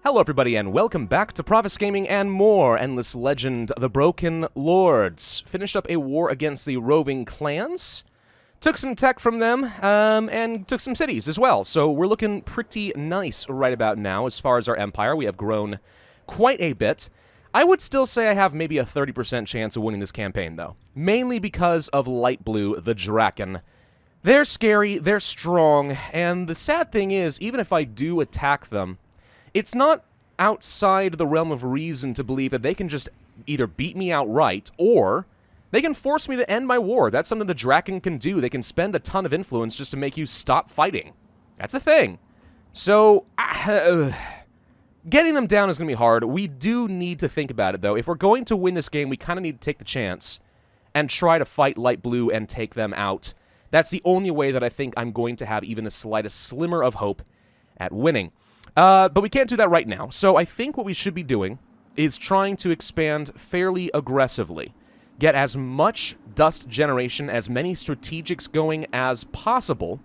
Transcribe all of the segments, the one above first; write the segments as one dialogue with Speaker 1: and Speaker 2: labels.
Speaker 1: Hello everybody and welcome back to Pravus Gaming and more Endless Legend, The Broken Lords. Finished up a war against the roving clans, took some tech from them, and took some cities as well. So we're looking pretty nice right about now as far as our empire. We have grown quite a bit. I would still say I have maybe a 30% chance of winning this campaign though. Mainly because of Light Blue, the Draken. They're scary, they're strong, and the sad thing is, even if I do attack them, it's not outside the realm of reason to believe that they can just either beat me outright, or they can force me to end my war. That's something the Draken can do. They can spend a ton of influence just to make you stop fighting. That's a thing. So, getting them down is going to be hard. We do need to think about it, though. If we're going to win this game, we kind of need to take the chance and try to fight Light Blue and take them out. That's the only way that I think I'm going to have even the slightest slimmer of hope at winning. But we can't do that right now, so I think what we should be doing is trying to expand fairly aggressively. Get as much dust generation, as many strategics going as possible,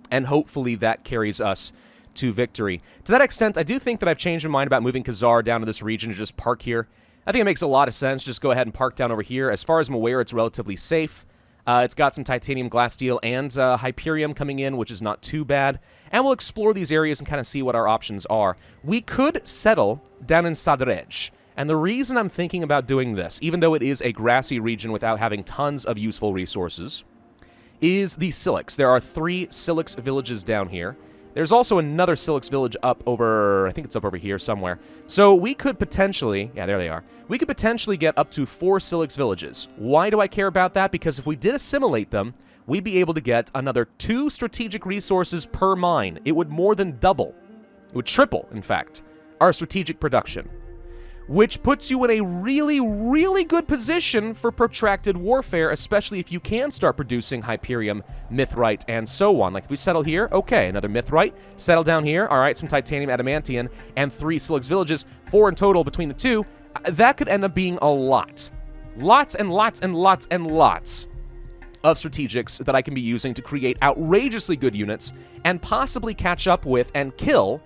Speaker 1: and hopefully that carries us to victory. To that extent, I do think that I've changed my mind about moving Khazar down to this region to just park here. I think it makes a lot of sense. Just go ahead and park down over here. As far as I'm aware, it's relatively safe. It's got some titanium, glass steel, and Hyperium coming in, which is not too bad. And we'll explore these areas and kind of see what our options are. We could settle down in Sadrej. And the reason I'm thinking about doing this, even though it is a grassy region without having tons of useful resources, is the Silix. There are 3 Silix villages down here. There's also another Silix village up over, I think it's up over here somewhere. So we could potentially, yeah, there they are. We could potentially get up to 4 Silix villages. Why do I care about that? Because if we did assimilate them, we'd be able to get another 2 strategic resources per mine. It would more than double. It would triple, in fact, our strategic production. Which puts you in a really, really good position for protracted warfare, especially if you can start producing Hyperium, Mithrite, and so on. Like, if we settle here, okay, another Mithrite. Settle down here, all right, some Titanium, Adamantium, and 3 Silix villages, 4 in total between the 2. That could end up being a lot. Lots and lots and lots and lots of strategics that I can be using to create outrageously good units and possibly catch up with and kill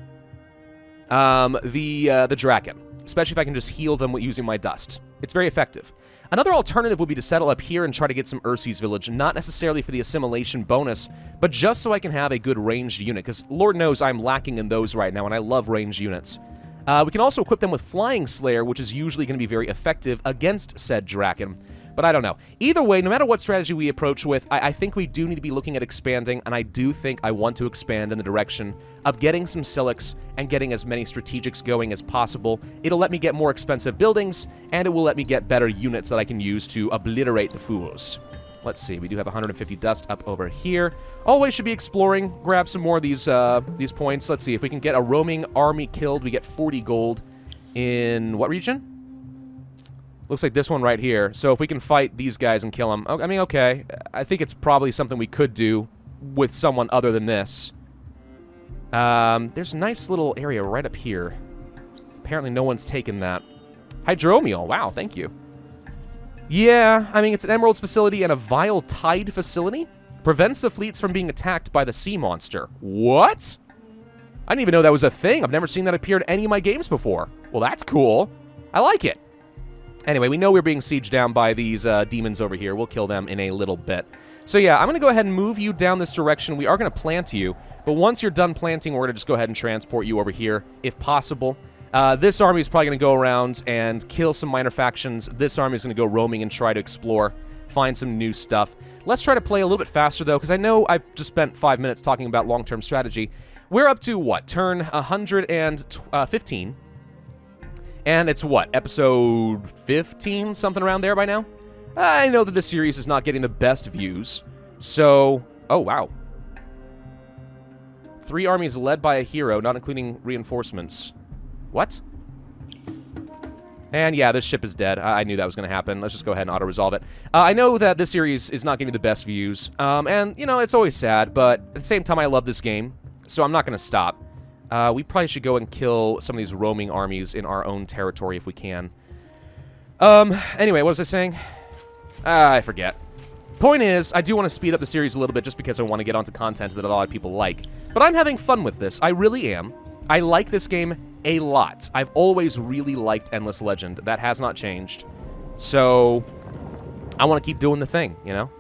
Speaker 1: the Draken. Especially if I can just heal them using my dust. It's very effective. Another alternative would be to settle up here and try to get some Ursi's village, not necessarily for the assimilation bonus, but just so I can have a good ranged unit, because Lord knows I'm lacking in those right now, and I love ranged units. We can also equip them with Flying Slayer, which is usually going to be very effective against said Draken. But I don't know. Either way, no matter what strategy we approach with, I think we do need to be looking at expanding, and I do think I want to expand in the direction of getting some Silix and getting as many strategics going as possible. It'll let me get more expensive buildings, and it will let me get better units that I can use to obliterate the fools. Let's see, we do have 150 dust up over here. Always should be exploring, grab some more of these points. Let's see, if we can get a roaming army killed, we get 40 gold in what region? Looks like this one right here. So if we can fight these guys and kill them, I mean, okay. I think it's probably something we could do with someone other than this. There's a nice little area right up here. Apparently no one's taken that. Hydromial, wow, thank you. Yeah, I mean, it's an Emeralds facility and a Vile Tide facility. Prevents the fleets from being attacked by the sea monster. What? I didn't even know that was a thing. I've never seen that appear in any of my games before. Well, that's cool. I like it. Anyway, we know we're being sieged down by these demons over here. We'll kill them in a little bit. So yeah, I'm going to go ahead and move you down this direction. We are going to plant you, but once you're done planting, we're going to just go ahead and transport you over here, if possible. This army is probably going to go around and kill some minor factions. This army is going to go roaming and try to explore, find some new stuff. Let's try to play a little bit faster, though, because I know I've just spent 5 minutes talking about long-term strategy. We're up to, what, turn 115. And it's what, episode 15, something around there by now? I know that this series is not getting the best views, so... Oh, wow. 3 armies led by a hero, not including reinforcements. What? And yeah, this ship is dead. I knew that was going to happen. Let's just go ahead and auto-resolve it. I know that this series is not getting the best views, and, you know, it's always sad, but at the same time, I love this game, so I'm not going to stop. We probably should go and kill some of these roaming armies in our own territory if we can. Anyway, what was I saying? I forget. Point is, I do want to speed up the series a little bit just because I want to get onto content that a lot of people like. But I'm having fun with this. I really am. I like this game a lot. I've always really liked Endless Legend. That has not changed. So, I want to keep doing the thing, you know?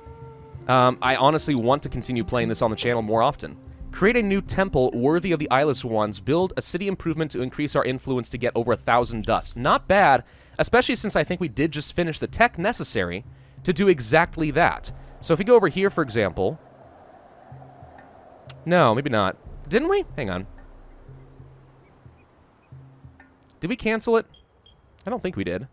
Speaker 1: I honestly want to continue playing this on the channel more often. Create a new temple worthy of the Eyeless Ones. Build a city improvement to increase our influence to get over 1,000 dust. Not bad, especially since I think we did just finish the tech necessary to do exactly that. So if we go over here, for example... No, maybe not. Didn't we? Hang on. Did we cancel it? I don't think we did.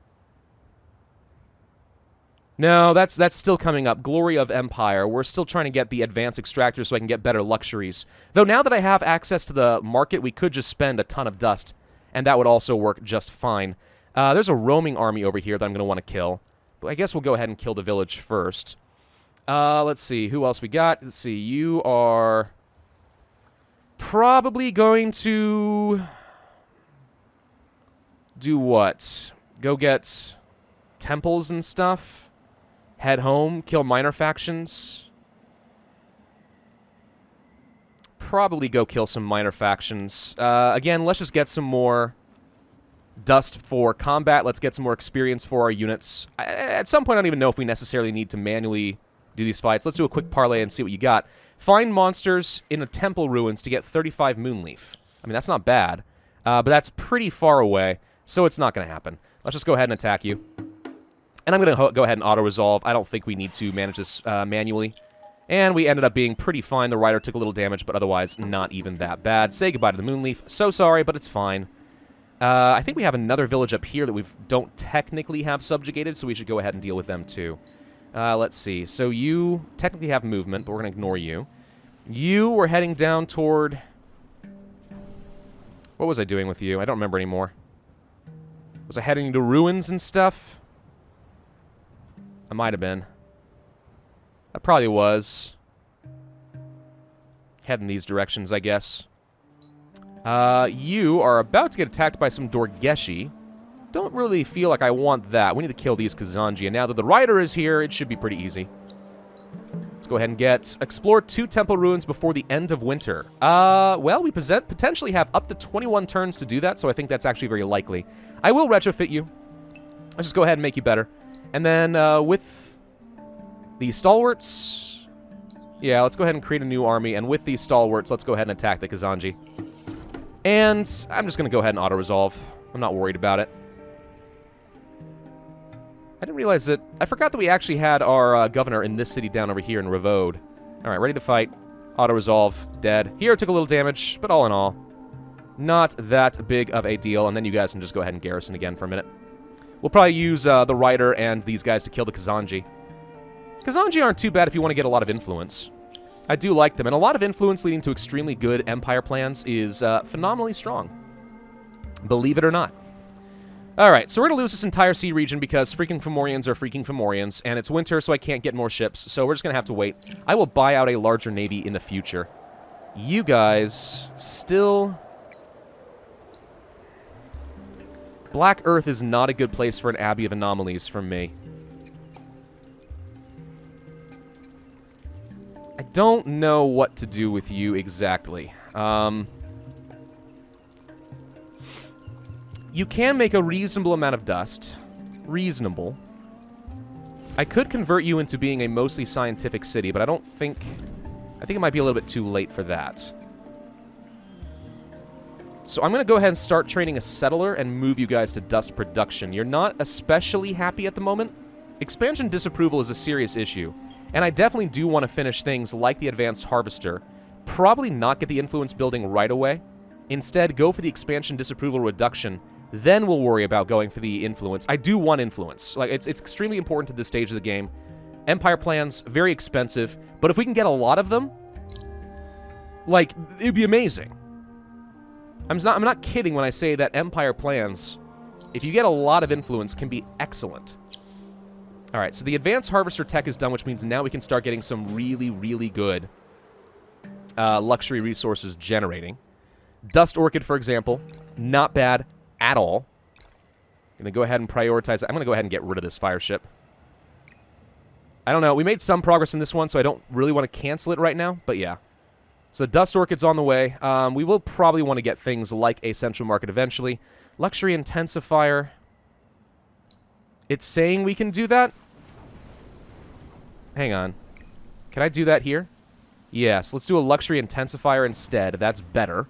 Speaker 1: No, that's still coming up. Glory of Empire. We're still trying to get the advanced extractor so I can get better luxuries. Though now that I have access to the market, we could just spend a ton of dust, and that would also work just fine. There's a roaming army over here that I'm going to want to kill. But I guess we'll go ahead and kill the village first. Let's see. Who else we got? Let's see. You are probably going to do what? Go get temples and stuff? Head home, kill minor factions. Probably go kill some minor factions. Again, let's just get some more dust for combat. Let's get some more experience for our units. At some point, I don't even know if we necessarily need to manually do these fights. Let's do a quick parlay and see what you got. Find monsters in a temple ruins to get 35 Moonleaf. I mean, that's not bad, but that's pretty far away, so it's not going to happen. Let's just go ahead and attack you. And I'm going to go ahead and auto-resolve. I don't think we need to manage this manually. And we ended up being pretty fine. The rider took a little damage, but otherwise not even that bad. Say goodbye to the Moonleaf. So sorry, but it's fine. I think we have another village up here that we don't technically have subjugated, so we should go ahead and deal with them too. Let's see. So you technically have movement, but we're going to ignore you. You were heading down toward... What was I doing with you? I don't remember anymore. Was I heading to ruins and stuff? I might have been. I probably was. Heading these directions, I guess. You are about to get attacked by some Dorgeshi. Don't really feel like I want that. We need to kill these Kazanji. And now that the rider is here, it should be pretty easy. Let's go ahead and explore 2 temple ruins before the end of winter. Well, we potentially have up to 21 turns to do that, so I think that's actually very likely. I will retrofit you. Let's just go ahead and make you better. And then, with the stalwarts... Yeah, let's go ahead and create a new army. And with these stalwarts, let's go ahead and attack the Kazanji. And I'm just going to go ahead and auto-resolve. I'm not worried about it. I didn't realize that... I forgot that we actually had our governor in this city down over here in Ravode. Alright, ready to fight. Auto-resolve. Dead. Here took a little damage, but all in all, not that big of a deal. And then you guys can just go ahead and garrison again for a minute. We'll probably use the rider and these guys to kill the Kazanji. Kazanji aren't too bad if you want to get a lot of influence. I do like them, and a lot of influence leading to extremely good empire plans is phenomenally strong. Believe it or not. Alright, so we're going to lose this entire sea region because freaking Fomorians are freaking Fomorians, and it's winter, so I can't get more ships, so we're just going to have to wait. I will buy out a larger navy in the future. You guys still... Black Earth is not a good place for an Abbey of Anomalies for me. I don't know what to do with you exactly. You can make a reasonable amount of dust. Reasonable. I could convert you into being a mostly scientific city, but I don't think... I think it might be a little bit too late for that. So I'm going to go ahead and start training a settler and move you guys to dust production. You're not especially happy at the moment. Expansion disapproval is a serious issue. And I definitely do want to finish things like the Advanced Harvester. Probably not get the influence building right away. Instead, go for the expansion disapproval reduction. Then we'll worry about going for the influence. I do want influence. Like, it's extremely important to this stage of the game. Empire plans, very expensive. But if we can get a lot of them, like, it'd be amazing. I'm not kidding when I say that Empire plans, if you get a lot of influence, can be excellent. Alright, so the Advanced Harvester tech is done, which means now we can start getting some really, really good luxury resources generating. Dust Orchid, for example, not bad at all. I'm going to go ahead and prioritize it. I'm going to go ahead and get rid of this fire ship. I don't know. We made some progress in this one, so I don't really want to cancel it right now, but yeah. So Dust Orchid's on the way. We will probably want to get things like a Central Market eventually. Luxury Intensifier. It's saying we can do that? Hang on. Can I do that here? Yes, let's do a Luxury Intensifier instead. That's better.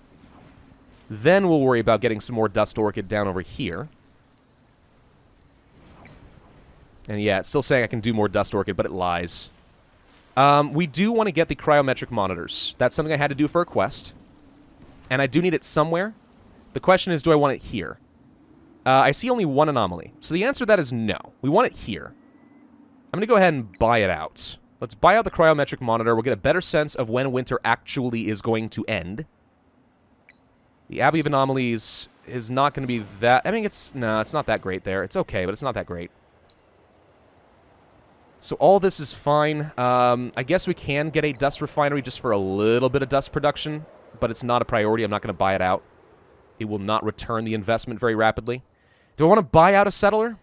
Speaker 1: Then we'll worry about getting some more Dust Orchid down over here. And yeah, it's still saying I can do more Dust Orchid, but it lies. We do want to get the cryometric monitors. That's something I had to do for a quest. And I do need it somewhere. The question is, do I want it here? I see only one anomaly. So the answer to that is no. We want it here. I'm going to go ahead and buy it out. Let's buy out the cryometric monitor. We'll get a better sense of when winter actually is going to end. The Abbey of Anomalies is not going to be that... I mean, no, it's not that great there. It's okay, but it's not that great. So all this is fine. I guess we can get a dust refinery just for a little bit of dust production, but it's not a priority. I'm not going to buy it out. It will not return the investment very rapidly. Do I want to buy out a settler?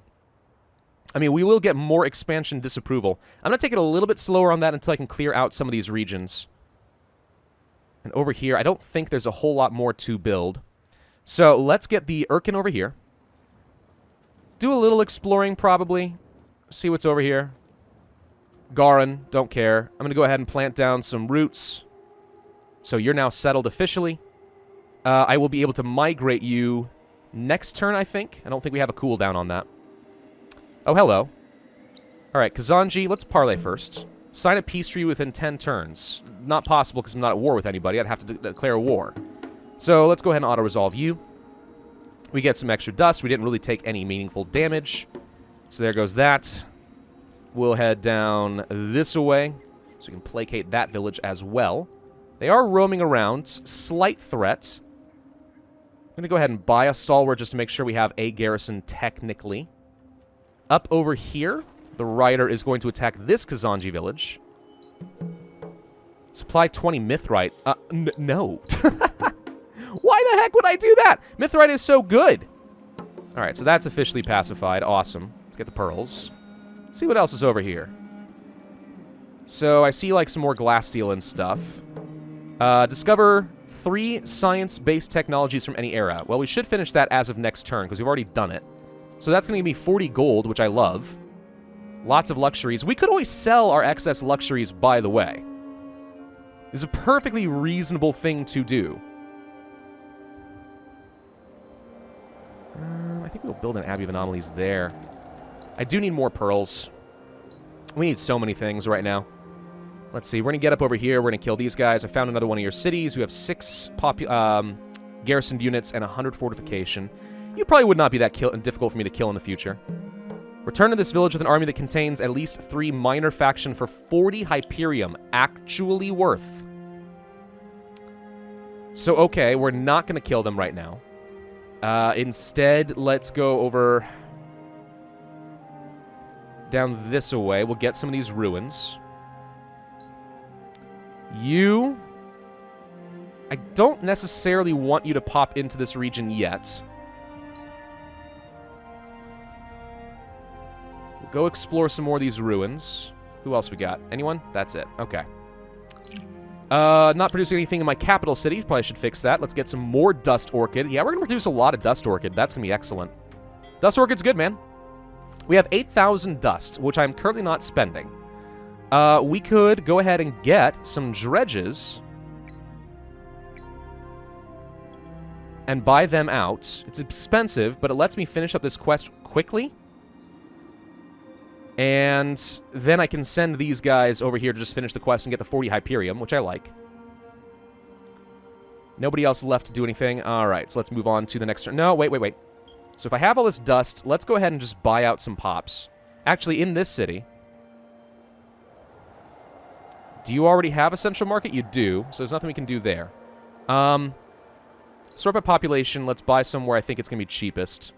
Speaker 1: I mean, we will get more expansion disapproval. I'm going to take it a little bit slower on that until I can clear out some of these regions. And over here, I don't think there's a whole lot more to build. So let's get the Urkin over here. Do a little exploring, probably. See what's over here. Garin, don't care. I'm going to go ahead and plant down some roots. So you're now settled officially. I will be able to migrate you next turn, I think. I don't think we have a cooldown on that. Oh, hello. All right, Kazanji, let's parlay first. Sign a peace treaty within 10 turns. Not possible because I'm not at war with anybody. I'd have to declare a war. So let's go ahead and auto-resolve you. We get some extra dust. We didn't really take any meaningful damage. So there goes that. We'll head down this way so we can placate that village as well. They are roaming around. Slight threat. I'm going to go ahead and buy a stalwart just to make sure we have a garrison technically. Up over here, the rider is going to attack this Kazanji village. Supply 20 mithrite. No. Why the heck would I do that? Mithrite is so good. All right, so that's officially pacified. Awesome. Let's get the pearls. Let's see what else is over here. So I see like some more glass steel and stuff. Discover 3 science-based technologies from any era. Well, we should finish that as of next turn because we've already done it. So that's going to give me 40 gold, which I love. Lots of luxuries. We could always sell our excess luxuries, by the way. It's a perfectly reasonable thing to do. I think we'll build an Abbey of Anomalies there. I do need more pearls. We need so many things right now. Let's see. We're going to get up over here. We're going to kill these guys. I found another one of your cities who have 6 garrisoned units and 100 fortification. You probably would not be that difficult for me to kill in the future. Return to this village with an army that contains at least 3 minor faction for 40 Hyperium. Actually worth. So, okay, we're not going to kill them right now. Instead, let's go over down this way. We'll get some of these ruins. You... I don't necessarily want you to pop into this region yet. We'll go explore some more of these ruins. Who else we got? Anyone? That's it. Okay. Not producing anything in my capital city. Probably should fix that. Let's get some more Dust Orchid. Yeah, we're going to produce a lot of Dust Orchid. That's going to be excellent. Dust Orchid's good, man. We have 8,000 dust, which I'm currently not spending. We could go ahead and get some dredges and buy them out. It's expensive, but it lets me finish up this quest quickly. And then I can send these guys over here to just finish the quest and get the 40 Hyperium, which I like. Nobody else left to do anything. All right, so let's move on to the next turn. No, wait. So if I have all this dust, let's go ahead and just buy out some pops. Actually, in this city... Do you already have a central market? You do, so there's nothing we can do there. Sort by population, let's buy somewhere I think it's going to be cheapest.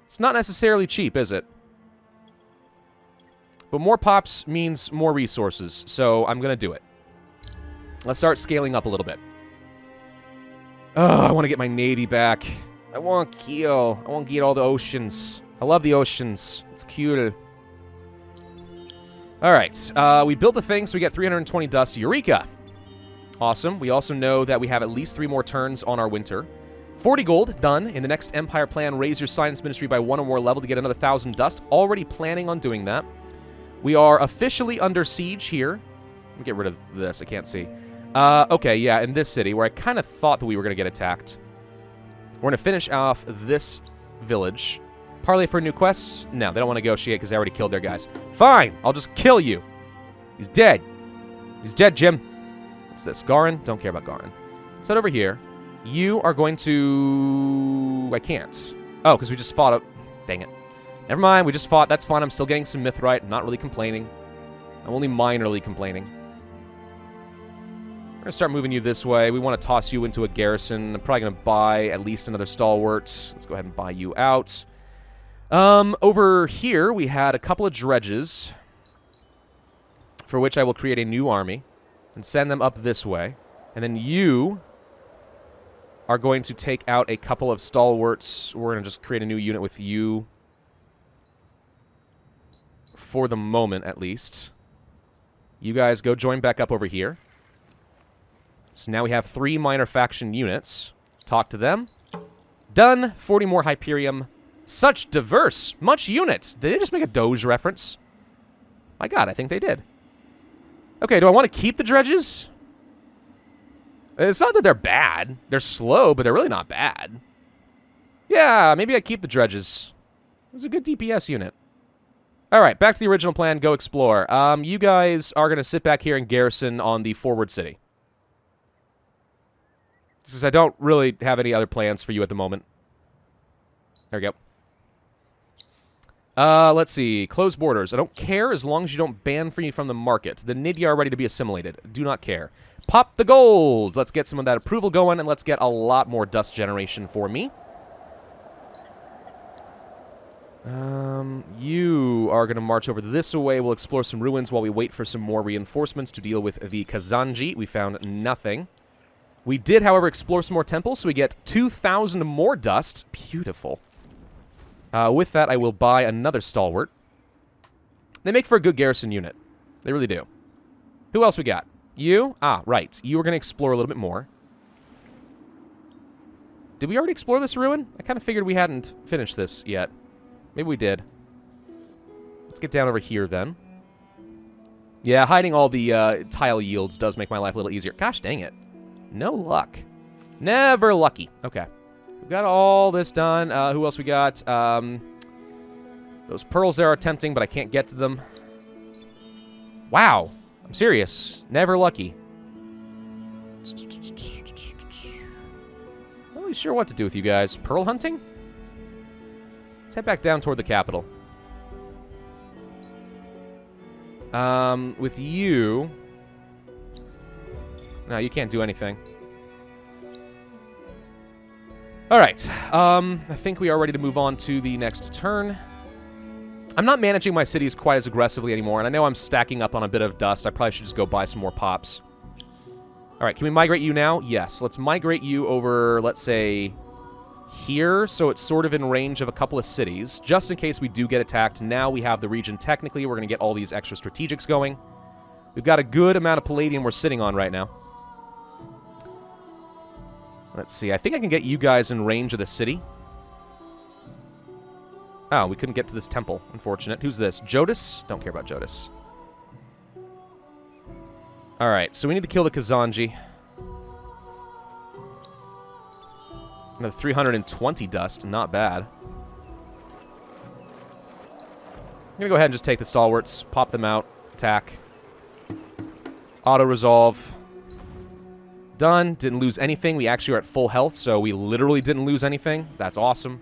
Speaker 1: It's not necessarily cheap, is it? But more pops means more resources, so I'm going to do it. Let's start scaling up a little bit. Oh, I want to get my navy back. I want Kiel. I want to get all the oceans. I love the oceans. It's cute. All right. We built the thing, so we get 320 dust. Eureka! Awesome. We also know that we have at least 3 more turns on our winter. 40 gold, done. In the next Empire plan, raise your science ministry by 1 or more level to get another 1,000 dust. Already planning on doing that. We are officially under siege here. Let me get rid of this. I can't see. Okay, yeah, in this city, where I kind of thought that we were going to get attacked. We're going to finish off this village. Parley for new quests? No, they don't want to negotiate because they already killed their guys. Fine, I'll just kill you. He's dead. He's dead, Jim. What's this? Garin? Don't care about Garin. Let's head over here. You are going to... I can't. Oh, because we just fought... Dang it. Never mind, we just fought. That's fine. I'm still getting some mithrite. I'm not really complaining. I'm only minorly complaining. We're going to start moving you this way. We want to toss you into a garrison. I'm probably going to buy at least another stalwart. Let's go ahead and buy you out. Over here, we had a couple of dredges, for which I will create a new army and send them up this way. And then you are going to take out a couple of stalwarts. We're going to just create a new unit with you. For the moment, at least. You guys go join back up over here. So now we have 3 minor faction units. Talk to them. Done. 40 more Hyperium. Such diverse. Much units. Did they just make a Doge reference? My god, I think they did. Okay, do I want to keep the dredges? It's not that they're bad. They're slow, but they're really not bad. Yeah, maybe I keep the dredges. It was a good DPS unit. Alright, back to the original plan. Go explore. You guys are going to sit back here and garrison on the forward city. Since I don't really have any other plans for you at the moment. There we go. Let's see. Close borders. I don't care as long as you don't ban me from the market. The Nidya are ready to be assimilated. Do not care. Pop the gold! Let's get some of that approval going, and let's get a lot more dust generation for me. You are going to march over this way. We'll explore some ruins while we wait for some more reinforcements to deal with the Kazanji. We found nothing. We did, however, explore some more temples, so we get 2,000 more dust. Beautiful. With that, I will buy another stalwart. They make for a good garrison unit. They really do. Who else we got? You? Ah, right. You are going to explore a little bit more. Did we already explore this ruin? I kind of figured we hadn't finished this yet. Maybe we did. Let's get down over here, then. Yeah, hiding all the tile yields does make my life a little easier. Gosh dang it. No luck. Never lucky. Okay. We've got all this done. Who else we got? Those pearls there are tempting, but I can't get to them. Wow. I'm serious. Never lucky. Not really sure what to do with you guys. Pearl hunting? Let's head back down toward the capital. With you... No, you can't do anything. Alright, I think we are ready to move on to the next turn. I'm not managing my cities quite as aggressively anymore, and I know I'm stacking up on a bit of dust. I probably should just go buy some more pops. Alright, can we migrate you now? Yes, let's migrate you over, let's say, here, so it's sort of in range of a couple of cities, just in case we do get attacked. Now we have the region technically. We're going to get all these extra strategics going. We've got a good amount of palladium we're sitting on right now. Let's see. I think I can get you guys in range of the city. Oh, we couldn't get to this temple. Unfortunate. Who's this? Jodis? Don't care about Jodis. Alright, so we need to kill the Kazanji. Another 320 dust. Not bad. I'm going to go ahead and just take the stalwarts, pop them out, attack. Auto-resolve. Done. Didn't lose anything. We actually are at full health, so we literally didn't lose anything. That's awesome.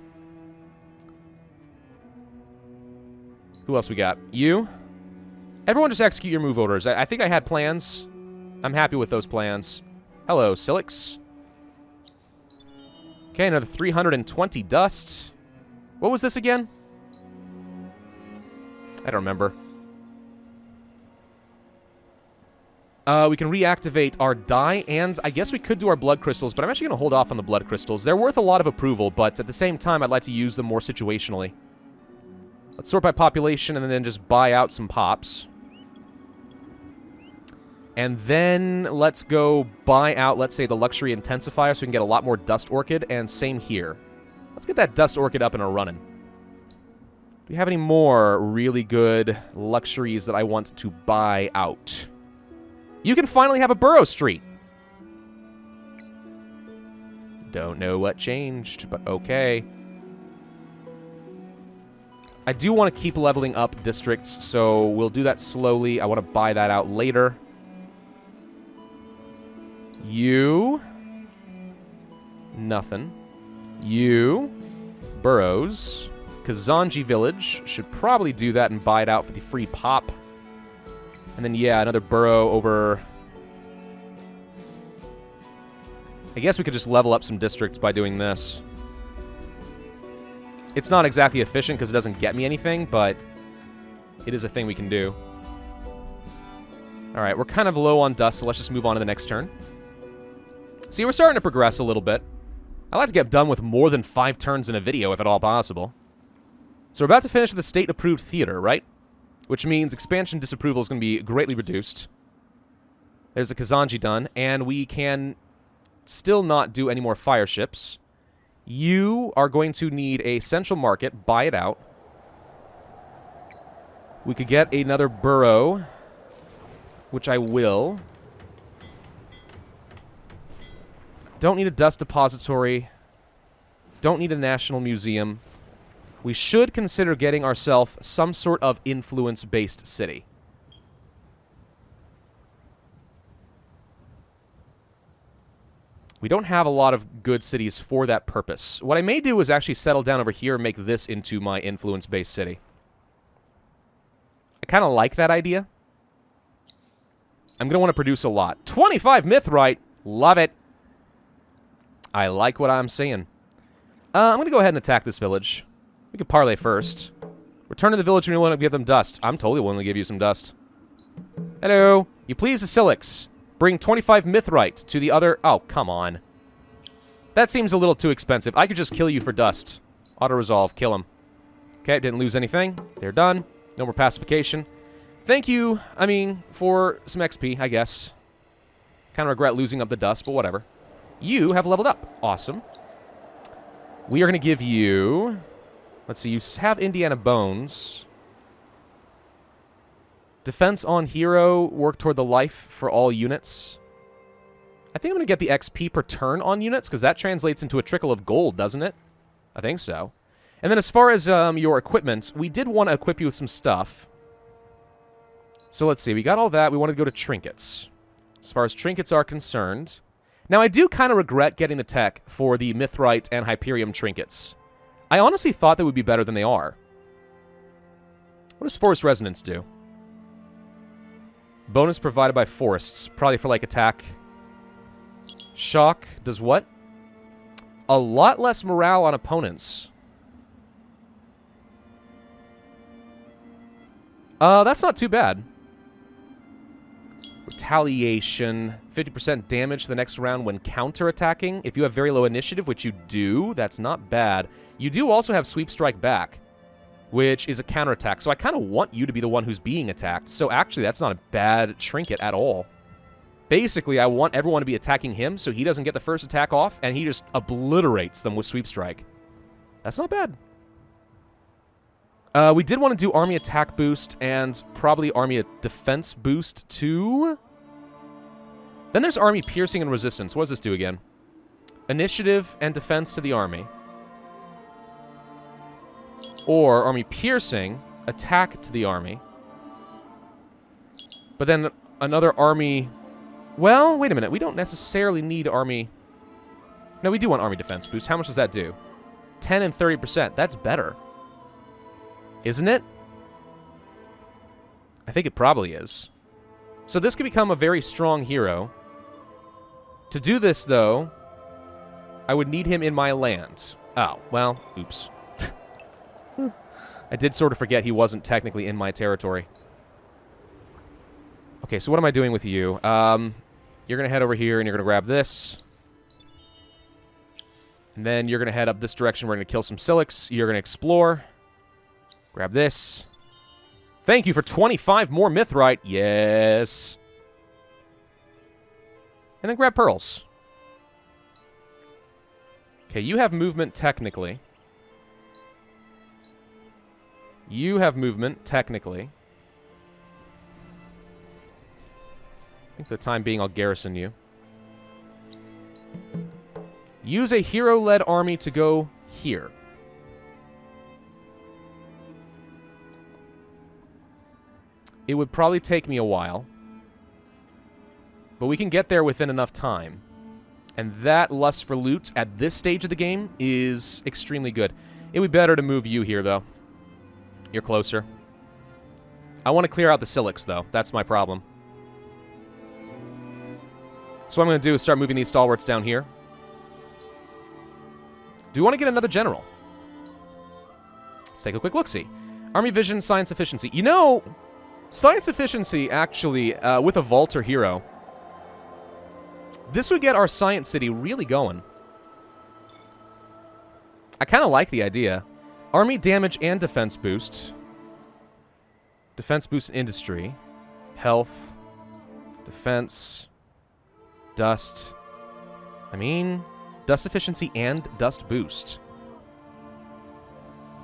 Speaker 1: Who else we got? You? Everyone just execute your move orders. I think I had plans. I'm happy with those plans. Hello, Silix. Okay, another 320 dust. What was this again? I don't remember. We can reactivate our dye, and I guess we could do our blood crystals, but I'm actually going to hold off on the blood crystals. They're worth a lot of approval, but at the same time, I'd like to use them more situationally. Let's sort by population and then just buy out some pops. And then let's go buy out, let's say, the luxury intensifier so we can get a lot more dust orchid, and same here. Let's get that dust orchid up and running. Do we have any more really good luxuries that I want to buy out? You can finally have a burrow street. Don't know what changed, but okay. I do want to keep leveling up districts, so we'll do that slowly. I want to buy that out later. You. Nothing. You. Burrows. Kazanji Village. Should probably do that and buy it out for the free pop. And then, yeah, another burrow over... I guess we could just level up some districts by doing this. It's not exactly efficient because it doesn't get me anything, but it is a thing we can do. Alright, we're kind of low on dust, so let's just move on to the next turn. See, we're starting to progress a little bit. I like to get done with more than 5 turns in a video, if at all possible. So we're about to finish with the state-approved theater, right? Which means expansion disapproval is going to be greatly reduced. There's a Kazanji done, and we can still not do any more fire ships. You are going to need a central market. Buy it out. We could get another burrow, which I will. Don't need a dust depository. Don't need a national museum. We should consider getting ourselves some sort of influence-based city. We don't have a lot of good cities for that purpose. What I may do is actually settle down over here and make this into my influence-based city. I kind of like that idea. I'm going to want to produce a lot. 25 Mithrite! Love it! I like what I'm seeing. I'm going to go ahead and attack this village. We could parlay first. Return to the village when you want to give them dust. I'm totally willing to give you some dust. Hello! You please, Asilix. Bring 25 Mithrite to the other... Oh, come on. That seems a little too expensive. I could just kill you for dust. Auto-resolve. Kill him. Okay, didn't lose anything. They're done. No more pacification. Thank you, I mean, for some XP, I guess. Kind of regret losing up the dust, but whatever. You have leveled up. Awesome. We are going to give you... Let's see, you have Indiana Bones. Defense on hero, work toward the life for all units. I think I'm going to get the XP per turn on units, because that translates into a trickle of gold, doesn't it? I think so. And then as far as your equipment, we did want to equip you with some stuff. So let's see, we got all that. We want to go to trinkets. As far as trinkets are concerned. Now, I do kind of regret getting the tech for the Mithrite and Hyperium trinkets. I honestly thought they would be better than they are. What does Forest Resonance do? Bonus provided by forests. Probably for, like, attack. Shock does what? A lot less morale on opponents. That's not too bad. Retaliation. 50% damage the next round when counterattacking. If you have very low initiative, which you do, that's not bad. You do also have Sweep Strike Back, which is a counterattack. So I kind of want you to be the one who's being attacked. So actually, that's not a bad trinket at all. Basically, I want everyone to be attacking him so he doesn't get the first attack off, and he just obliterates them with Sweep Strike. That's not bad. We did want to do Army Attack Boost and probably Army Defense Boost too. Then there's Army Piercing and Resistance. What does this do again? Initiative and Defense to the Army. Or Army Piercing, Attack to the Army. But then another Army... Well, wait a minute. We don't necessarily need Army... No, we do want Army Defense Boost. How much does that do? 10 and 30%. That's better. Isn't it? I think it probably is. So this could become a very strong hero. To do this, though, I would need him in my land. Oh, well, oops. I did sort of forget he wasn't technically in my territory. Okay, so what am I doing with you? You're going to head over here and you're going to grab this. And then you're going to head up this direction. We're going to kill some Silix. You're going to explore. Grab this. Thank you for 25 more Mithrite. Yes. And then grab pearls. Okay, you have movement technically. You have movement technically. I think for the time being I'll garrison you. Use a hero-led army to go here. It would probably take me a while. But we can get there within enough time. And that lust for loot at this stage of the game is extremely good. It would be better to move you here, though. You're closer. I want to clear out the Silix, though. That's my problem. So what I'm going to do is start moving these stalwarts down here. Do we want to get another general? Let's take a quick look-see. Army vision, science efficiency. You know, science efficiency, actually, with a Vaulter hero, this would get our science city really going. I kind of like the idea. Army damage and defense boost. Defense boost industry. Health. Defense. Dust. I mean, dust efficiency and dust boost.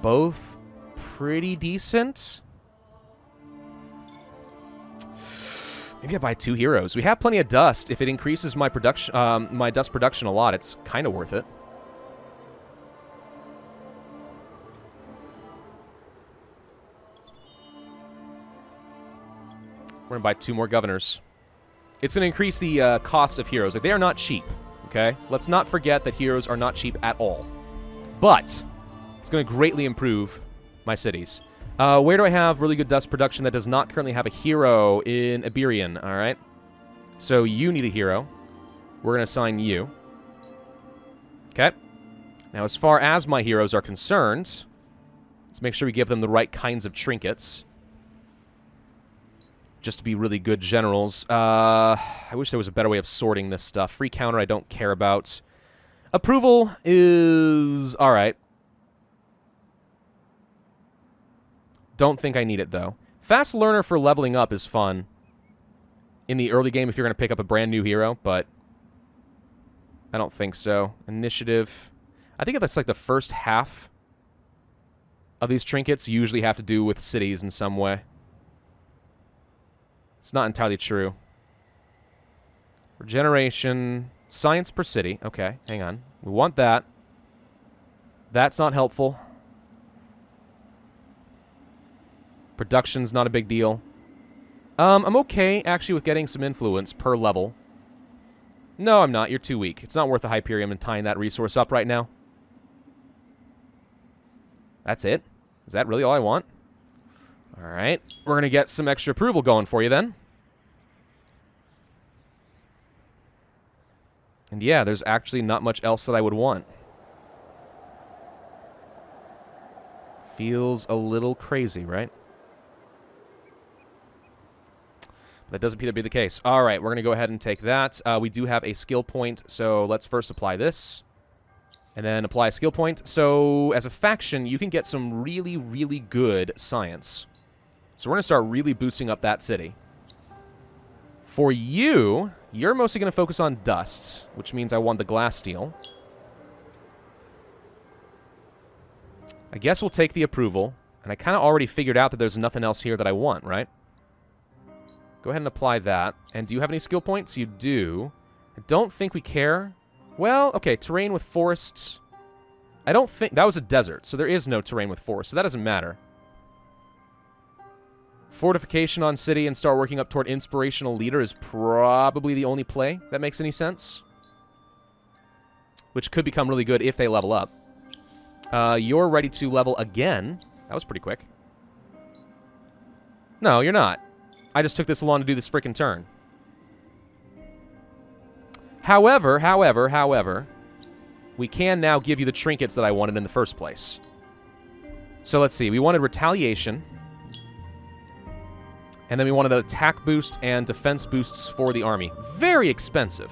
Speaker 1: Both pretty decent. Maybe I buy 2 heroes. We have plenty of dust. If it increases my production, my dust production a lot, it's kind of worth it. We're gonna buy 2 more governors. It's gonna increase the cost of heroes. Like, they are not cheap. Okay, let's not forget that heroes are not cheap at all. But it's gonna greatly improve my cities. Where do I have really good dust production that does not currently have a hero? In Iberian, all right? So you need a hero. We're going to assign you. Okay. Now, as far as my heroes are concerned, let's make sure we give them the right kinds of trinkets. Just to be really good generals. I wish there was a better way of sorting this stuff. Free counter I don't care about. Approval is all right. Don't think I need it, though. Fast learner for leveling up is fun in the early game if you're going to pick up a brand new hero, but I don't think so. Initiative. I think that's like the first half of these trinkets usually have to do with cities in some way. It's not entirely true. Regeneration. Science per city. Okay, hang on. We want that. That's not helpful. Production's not a big deal. I'm okay, actually, with getting some influence per level. No, I'm not. You're too weak. It's not worth the Hyperium and tying that resource up right now. That's it? Is that really all I want? Alright. We're going to get some extra approval going for you, then. And yeah, there's actually not much else that I would want. Feels a little crazy, right? That does appear to be the case. All right, we're going to go ahead and take that. We do have a skill point, so let's first apply this. And then apply a skill point. So as a faction, you can get some really, really good science. So we're going to start really boosting up that city. For you, you're mostly going to focus on dust, which means I want the glass steel. I guess we'll take the approval. And I kind of already figured out that there's nothing else here that I want, right? Go ahead and apply that. And do you have any skill points? You do. I don't think we care. Well, okay, terrain with forests. I don't think... That was a desert, so there is no terrain with forests, so that doesn't matter. Fortification on city and start working up toward inspirational leader is probably the only play that makes any sense. Which could become really good if they level up. You're ready to level again. That was pretty quick. No, you're not. I just took this long to do this frickin' turn. However, we can now give you the trinkets that I wanted in the first place. So let's see. We wanted retaliation. And then we wanted an attack boost and defense boosts for the army. Very expensive.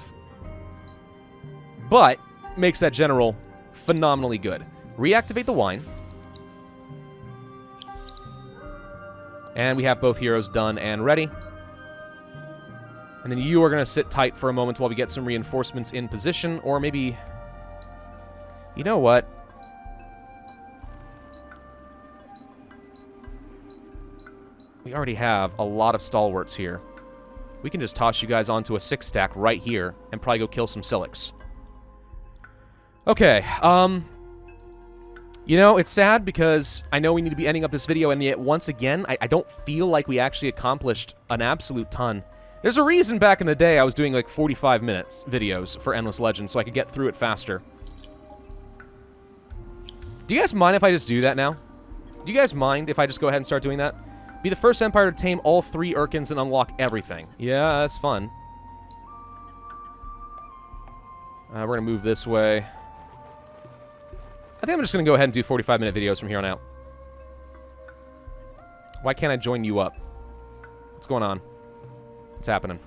Speaker 1: But makes that general phenomenally good. Reactivate the wine. And we have both heroes done and ready. And then you are going to sit tight for a moment while we get some reinforcements in position. Or maybe... You know what? We already have a lot of stalwarts here. We can just toss you guys onto a 6-stack right here and probably go kill some Silix. Okay, you know, it's sad because I know we need to be ending up this video, and yet once again, I don't feel like we actually accomplished an absolute ton. There's a reason back in the day I was doing like 45 minutes videos for Endless Legends so I could get through it faster. Do you guys mind if I just do that now? Do you guys mind if I just go ahead and start doing that? Be the first empire to tame all 3 Urkins and unlock everything. Yeah, that's fun. We're going to move this way. I think I'm just going to go ahead and do 45-minute videos from here on out. Why can't I join you up? What's going on? What's happening?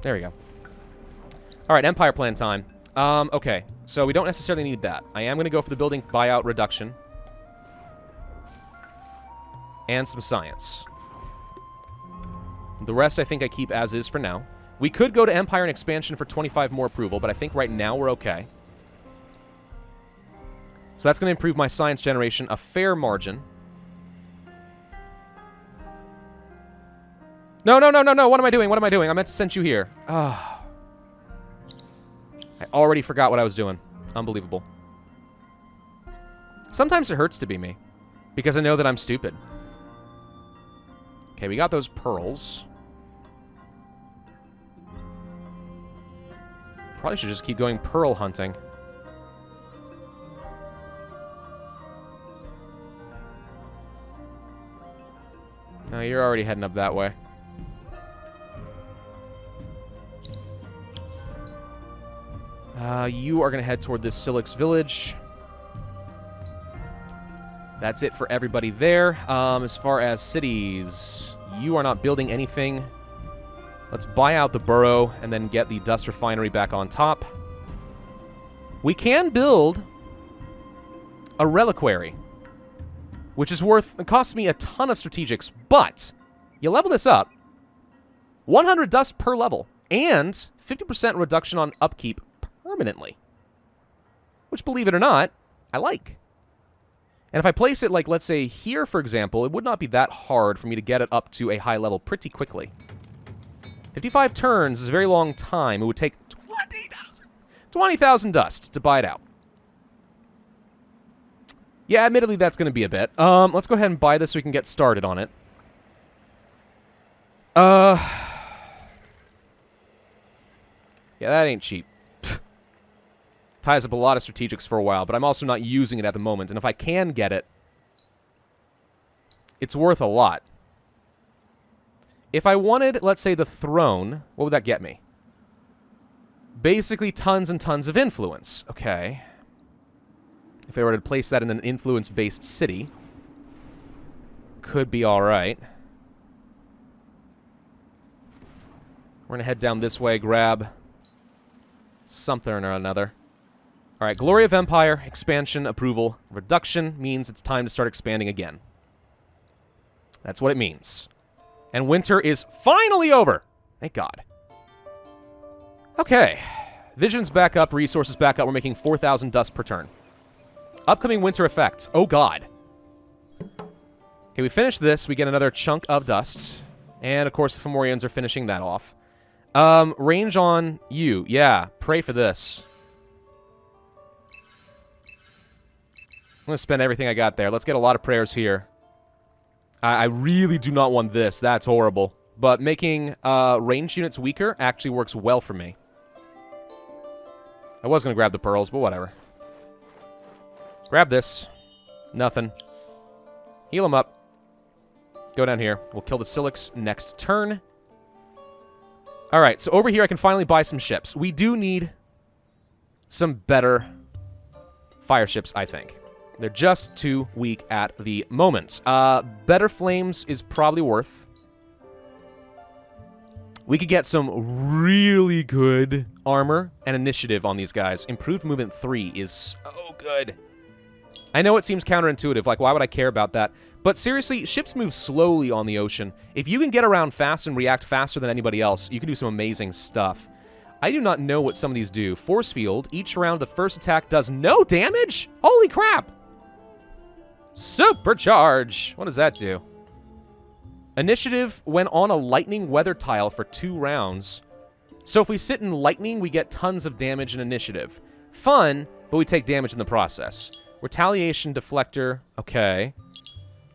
Speaker 1: There we go. Alright, Empire plan time. Okay, so we don't necessarily need that. I am going to go for the building buyout reduction. And some science. The rest I think I keep as is for now. We could go to Empire and Expansion for 25 more approval, but I think right now we're okay. So that's going to improve my science generation a fair margin. No, no, no, no, no. What am I doing? What am I doing? I meant to send you here. Ah. I already forgot what I was doing. Unbelievable. Sometimes it hurts to be me, because I know that I'm stupid. Okay, we got those pearls. Probably should just keep going pearl hunting. No, you're already heading up that way. You are going to head toward this Silix village. That's it for everybody there. As far as cities, you are not building anything. Let's buy out the borough and then get the dust refinery back on top. We can build a reliquary, which is worth... It costs me a ton of strategics, but you level this up, 100 dust per level, and 50% reduction on upkeep permanently. Which, believe it or not, I like. And if I place it, like, let's say here, for example, it would not be that hard for me to get it up to a high level pretty quickly. 55 turns is a very long time. It would take 20,000 dust to buy it out. Yeah, admittedly, that's going to be a bit. Let's go ahead and buy this so we can get started on it. Yeah, that ain't cheap. Ties up a lot of strategics for a while, but I'm also not using it at the moment. And if I can get it, it's worth a lot. If I wanted, let's say, the throne, what would that get me? Basically, tons and tons of influence. Okay. If I were to place that in an influence-based city, could be alright. We're going to head down this way, grab something or another. Alright, Glory of Empire, expansion, approval, reduction means it's time to start expanding again. That's what it means. And winter is finally over! Thank God. Okay. Vision's back up, resources back up. We're making 4,000 dust per turn. Upcoming winter effects. Oh, God. Okay, we finish this. We get another chunk of dust. And, of course, the Fomorians are finishing that off. Range on you. Yeah, pray for this. I'm going to spend everything I got there. Let's get a lot of prayers here. I really do not want this. That's horrible. But making ranged units weaker actually works well for me. I was going to grab the pearls, but whatever. Grab this. Nothing. Heal him up. Go down here. We'll kill the Silix next turn. Alright, so over here I can finally buy some ships. We do need some better fire ships, I think. They're just too weak at the moment. Better Flames is probably worth. We could get some really good armor and initiative on these guys. Improved movement 3 is so good. I know it seems counterintuitive, like why would I care about that? But seriously, ships move slowly on the ocean. If you can get around fast and react faster than anybody else, you can do some amazing stuff. I do not know what some of these do. Force field. Each round, the first attack does no damage? Holy crap! Supercharge! What does that do? Initiative when on a lightning weather tile for 2 rounds. So if we sit in lightning, we get tons of damage and initiative. Fun, but we take damage in the process. Retaliation, deflector. Okay.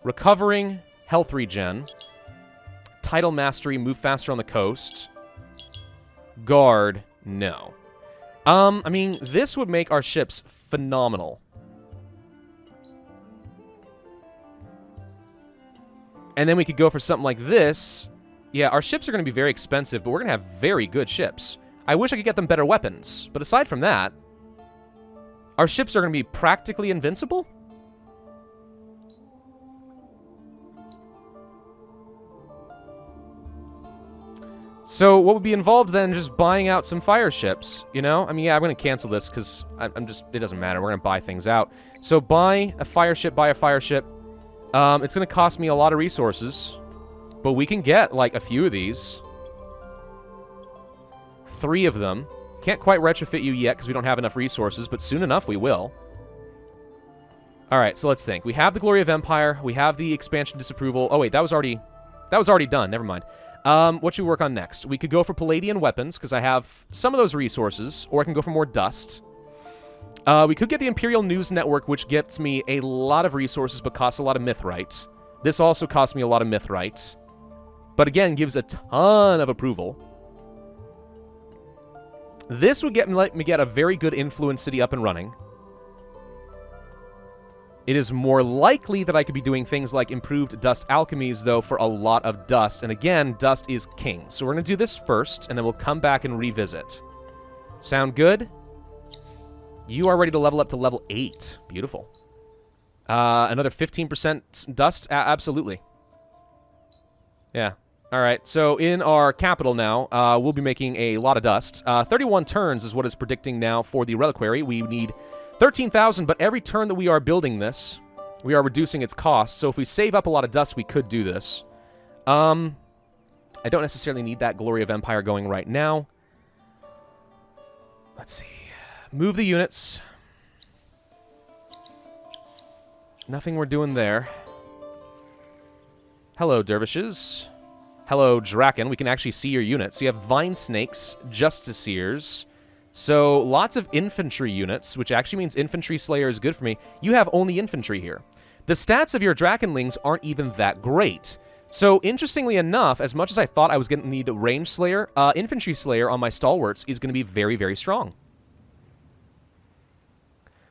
Speaker 1: Recovering, health regen. Tidal mastery, move faster on the coast. Guard, no. I mean, this would make our ships phenomenal. And then we could go for something like this. Yeah, our ships are going to be very expensive, but we're going to have very good ships. I wish I could get them better weapons. But aside from that, our ships are going to be practically invincible? So what would be involved then just buying out some fire ships, you know? I mean, yeah, I'm going to cancel this because it doesn't matter. We're going to buy things out. So buy a fire ship, buy a fire ship. It's going to cost me a lot of resources, but we can get, like, a few of these. 3 of them. Can't quite retrofit you yet because we don't have enough resources, but soon enough we will. Alright, so let's think. We have the Glory of Empire. We have the Expansion Disapproval. Oh, wait, that was already done. Never mind. What should we work on next? We could go for Palladian weapons, because I have some of those resources, or I can go for more dust. We could get the Imperial News Network, which gets me a lot of resources, but costs a lot of mithrite. This also costs me a lot of mithrite, but again, gives a ton of approval. This would let me get a very good influence city up and running. It is more likely that I could be doing things like improved dust alchemies, though, for a lot of dust. And again, dust is king. So we're going to do this first, and then we'll come back and revisit. Sound good? You are ready to level up to level 8. Beautiful. Another 15% dust? Absolutely. Yeah. All right. So in our capital now, we'll be making a lot of dust. 31 turns is what is predicting now for the reliquary. We need 13,000, but every turn that we are building this, we are reducing its cost. So if we save up a lot of dust, we could do this. I don't necessarily need that Glory of Empire going right now. Let's see. Move the units. Nothing we're doing there. Hello, dervishes. Hello, Draken. We can actually see your units. So you have Vine Snakes, Justiciars. So, lots of infantry units, which actually means Infantry Slayer is good for me. You have only infantry here. The stats of your Drakenlings aren't even that great. So, interestingly enough, as much as I thought I was going to need a Range Slayer, Infantry Slayer on my Stalwarts is going to be very, very strong.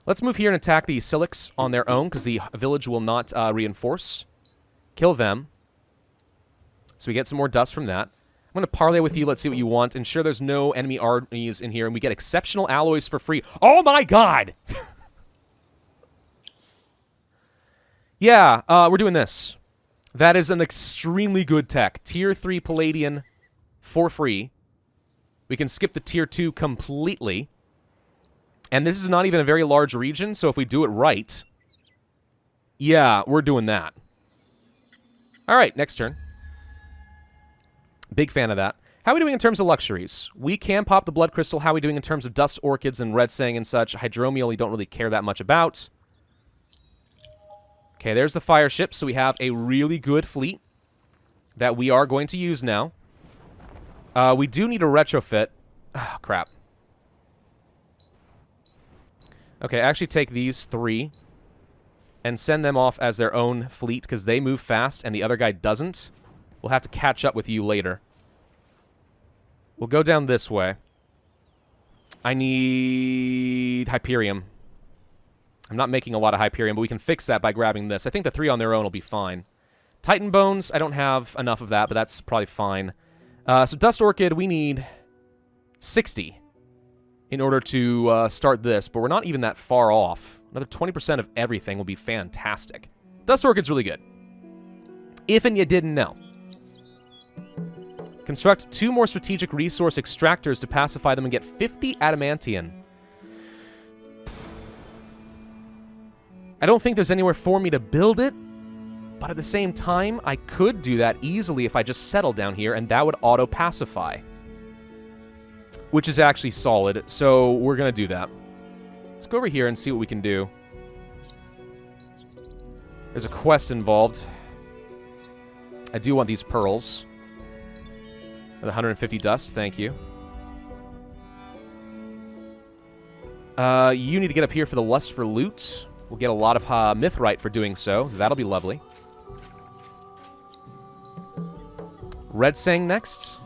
Speaker 1: Let's move here and attack the Silix on their own, because the village will not reinforce. Kill them. So we get some more dust from that. I'm going to parlay with you. Let's see what you want. Ensure there's no enemy armies in here, and we get exceptional alloys for free. Oh my god! Yeah, we're doing this. That is an extremely good tech. Tier 3 Palladian for free. We can skip the Tier 2 completely. And this is not even a very large region, so if we do it right... Yeah, we're doing that. Alright, next turn. Big fan of that. How are we doing in terms of luxuries? We can pop the Blood Crystal. How are we doing in terms of Dust Orchids and Red Sang and such? Hydromial, we don't really care that much about. Okay, there's the fire ship. So we have a really good fleet that we are going to use now. We do need a retrofit. Oh, crap. Okay, actually take these 3 and send them off as their own fleet because they move fast and the other guy doesn't. We'll have to catch up with you later. We'll go down this way. I need Hyperium. I'm not making a lot of Hyperium, but we can fix that by grabbing this. I think the 3 on their own will be fine. Titan Bones, I don't have enough of that, but that's probably fine. So Dust Orchid, we need 60 in order to start this, but we're not even that far off. Another 20% of everything will be fantastic. Dust Orchid's really good. If and you didn't know. Construct 2 more strategic resource extractors to pacify them and get 50 adamantium. I don't think there's anywhere for me to build it. But at the same time, I could do that easily if I just settled down here, and that would auto-pacify. Which is actually solid, so we're going to do that. Let's go over here and see what we can do. There's a quest involved. I do want these pearls. With 150 dust, thank you. You need to get up here for the lust for loot. We'll get a lot of mithrite for doing so. That'll be lovely. Red Sang next.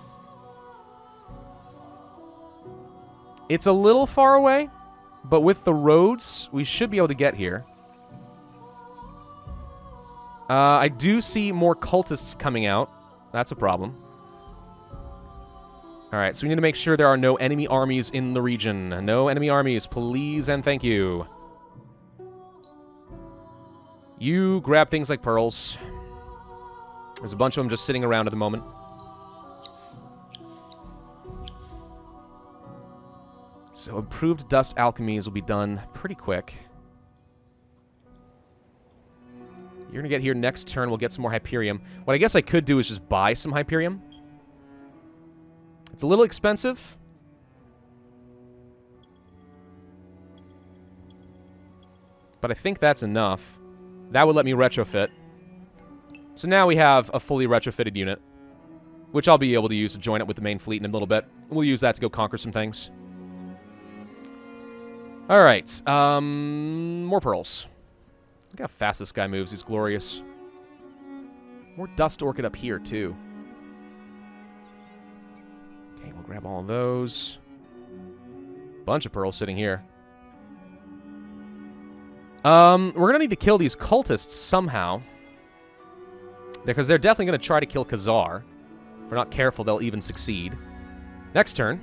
Speaker 1: It's a little far away, but with the roads, we should be able to get here. I do see more cultists coming out. That's a problem. Alright, so we need to make sure there are no enemy armies in the region. No enemy armies, please and thank you. You grab things like pearls. There's a bunch of them just sitting around at the moment. So improved dust alchemies will be done pretty quick. You're going to get here next turn. We'll get some more Hyperium. What I guess I could do is just buy some Hyperium. It's a little expensive. But I think that's enough. That would let me retrofit. So now we have a fully retrofitted unit, which I'll be able to use to join up with the main fleet in a little bit. We'll use that to go conquer some things. Alright, more pearls. Look how fast this guy moves. He's glorious. More dust orchid up here, too. Okay, we'll grab all of those. Bunch of pearls sitting here. We're gonna need to kill these cultists somehow. Because they're definitely gonna try to kill Khazar. If we're not careful, they'll even succeed. Next turn.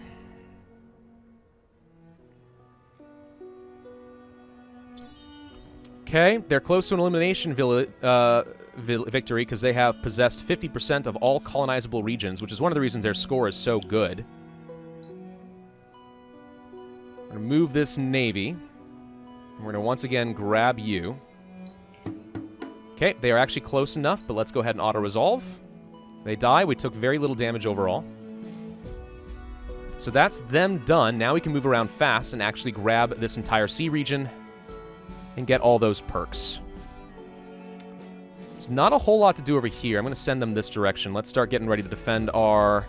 Speaker 1: Okay, they're close to an elimination victory because they have possessed 50% of all colonizable regions, which is one of the reasons their score is so good. We're going to move this navy. We're going to once again grab you. Okay, they are actually close enough, but let's go ahead and auto-resolve. They die. We took very little damage overall. So that's them done. Now we can move around fast and actually grab this entire sea region and get all those perks. There's not a whole lot to do over here. I'm going to send them this direction. Let's start getting ready to defend our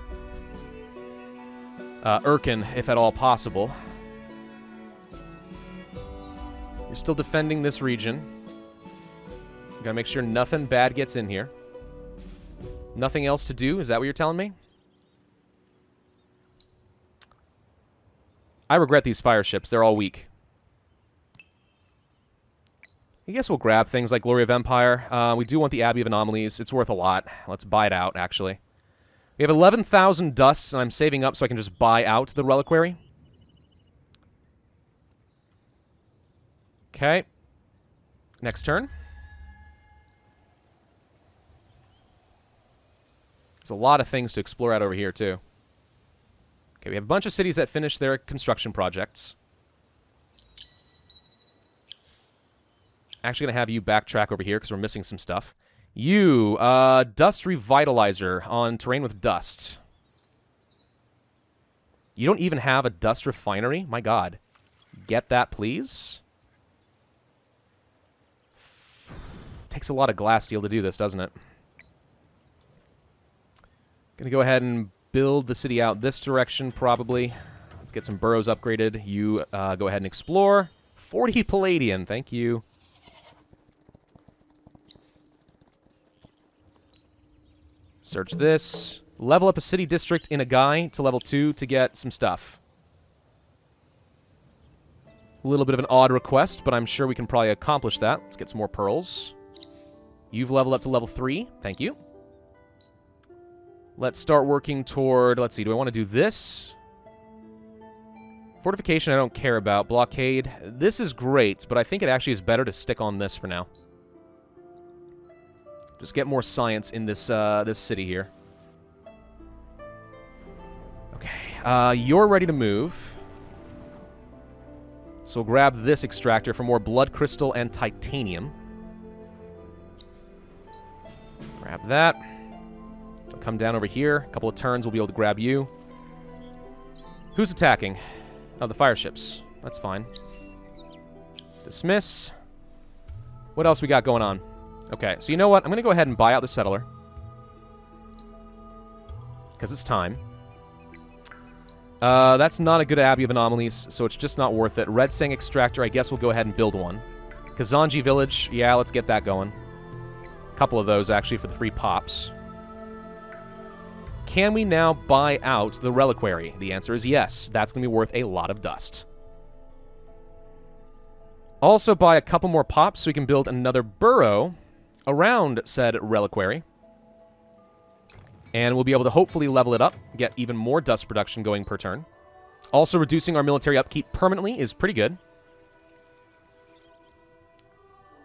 Speaker 1: Urkin, if at all possible. You're still defending this region. You gotta make sure nothing bad gets in here. Nothing else to do? Is that what you're telling me? I regret these fire ships. They're all weak. I guess we'll grab things like Glory of Empire. We do want the Abbey of Anomalies. It's worth a lot. Let's buy it out, actually. We have 11,000 dust, and I'm saving up so I can just buy out the Reliquary. Okay. Next turn. There's a lot of things to explore out over here, too. Okay, we have a bunch of cities that finished their construction projects. Actually going to have you backtrack over here because we're missing some stuff. You, Dust Revitalizer on terrain with dust. You don't even have a dust refinery? My god. Get that, please. Takes a lot of glass steel to do this, doesn't it? Gonna go ahead and build the city out this direction, probably. Let's get some burrows upgraded. You, go ahead and explore. 40 Palladian, thank you. Search this. Level up a city district in a guy to level 2 to get some stuff. A little bit of an odd request, but I'm sure we can probably accomplish that. Let's get some more pearls. You've leveled up to level 3. Thank you. Let's start working toward... Let's see, do I want to do this? Fortification I don't care about. Blockade. This is great, but I think it actually is better to stick on this for now. Just get more science in this this city here. Okay, you're ready to move. So we'll grab this extractor for more blood crystal and titanium. Grab that. I'll come down over here. A couple of turns, we'll be able to grab you. Who's attacking? Oh, the fire ships. That's fine. Dismiss. What else we got going on? Okay, so you know what? I'm going to go ahead and buy out the settler. Because it's time. That's not a good Abbey of Anomalies, so it's just not worth it. Red Sang Extractor, I guess we'll go ahead and build one. Kazanji Village, yeah, let's get that going. A couple of those, actually, for the free pops. Can we now buy out the Reliquary? The answer is yes. That's going to be worth a lot of dust. Also buy a couple more pops so we can build another burrow around said Reliquary. And we'll be able to hopefully level it up, get even more dust production going per turn. Also, reducing our military upkeep permanently is pretty good.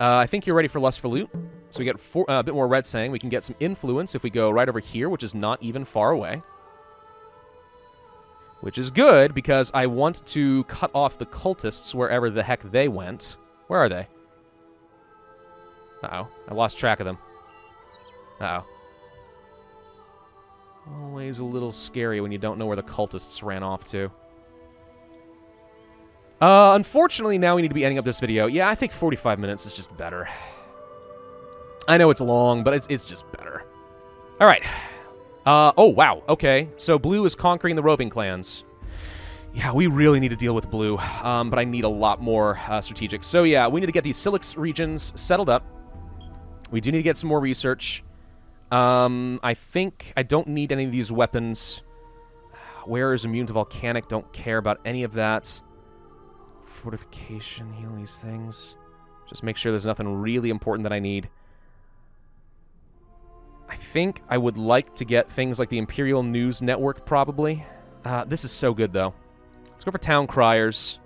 Speaker 1: I think you're ready for Lust for Loot. So we get a bit more Red Sang. We can get some influence if we go right over here, which is not even far away. Which is good, because I want to cut off the cultists wherever the heck they went. Where are they? Uh-oh. I lost track of them. Uh-oh. Always a little scary when you don't know where the cultists ran off to. Unfortunately, now we need to be ending up this video. Yeah, I think 45 minutes is just better. I know it's long, but it's just better. All right. Oh, wow. Okay. So blue is conquering the roving clans. Yeah, we really need to deal with blue, but I need a lot more strategic. So yeah, we need to get these Silix regions settled up. We do need to get some more research. I think I don't need any of these weapons. Where is immune to volcanic? Don't care about any of that. Fortification, heal these things. Just make sure there's nothing really important that I need. I think I would like to get things like the Imperial News Network, probably. This is so good, though. Let's go for Town Criers.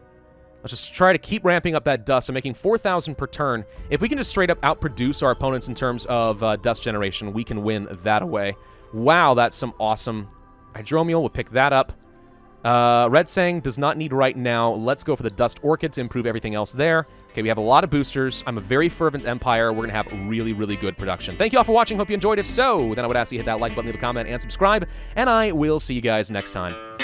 Speaker 1: Let's just try to keep ramping up that dust. I'm making 4,000 per turn. If we can just straight up outproduce our opponents in terms of dust generation, we can win that away. Wow, that's some awesome Hydromial. We'll pick that up. Red Sang does not need right now. Let's go for the Dust Orchid to improve everything else there. Okay, we have a lot of boosters. I'm a very fervent Empire. We're going to have really, really good production. Thank you all for watching. Hope you enjoyed. If so, then I would ask you to hit that like button, leave a comment, and subscribe. And I will see you guys next time.